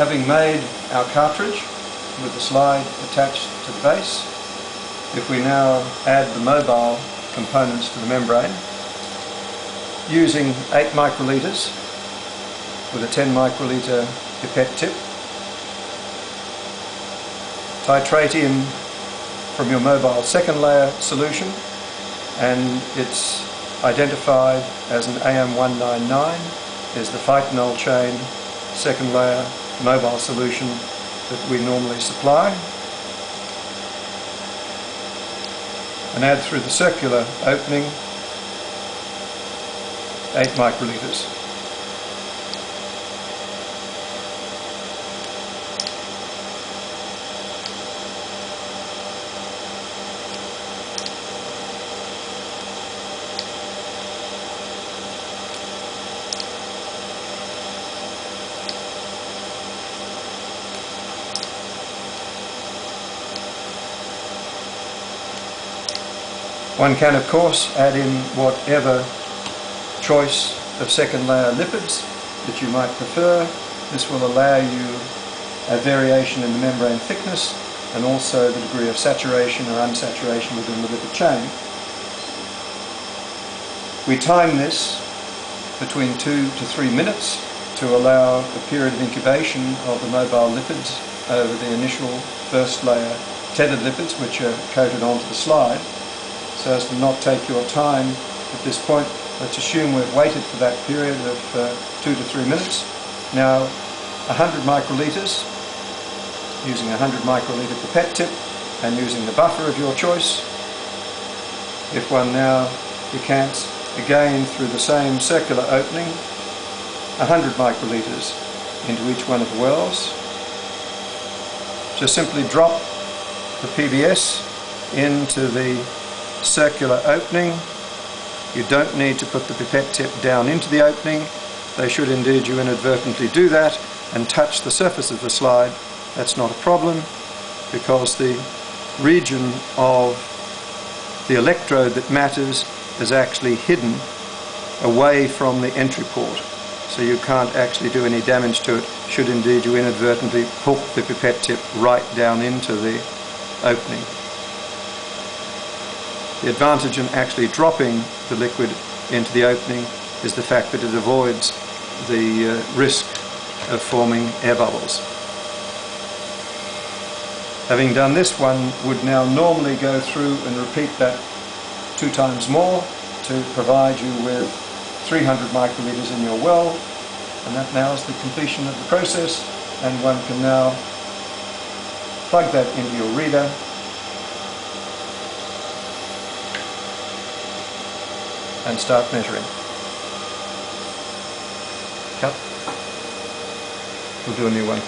Having made our cartridge with the slide attached to the base, if we now add the mobile components to the membrane, using 8 microlitres with a 10 microlitre pipette tip, titrate in from your mobile second layer solution, and it's identified as an AM199 is the phytanol chain second layer mobile solution that we normally supply, and add through the circular opening 8 microlitres. One can, of course, add in whatever choice of second layer lipids that you might prefer. This will allow you a variation in the membrane thickness and also the degree of saturation or unsaturation within the lipid chain. We time this between 2 to 3 minutes to allow a period of incubation of the mobile lipids over the initial first layer tethered lipids, which are coated onto the slide. So as to not take your time at this point, let's assume we've waited for that period of 2 to 3 minutes. Now 100 microlitres, using a 100 microlitre pipette tip and using the buffer of your choice. If one now decants again through the same circular opening, 100 microlitres into each one of the wells. Just simply drop the PBS into the circular opening. You don't need to put the pipette tip down into the opening. They should indeed you inadvertently do that and touch the surface of the slide. That's not a problem, because the region of the electrode that matters is actually hidden away from the entry port, so you can't actually do any damage to it should indeed you inadvertently hook the pipette tip right down into the opening. The advantage in actually dropping the liquid into the opening is the fact that it avoids the risk of forming air bubbles. Having done this, one would now normally go through and repeat that 2 times more to provide you with 300 microlitres in your well, and that now is the completion of the process, and one can now plug that into your reader and start measuring. Cut. We'll do a new one.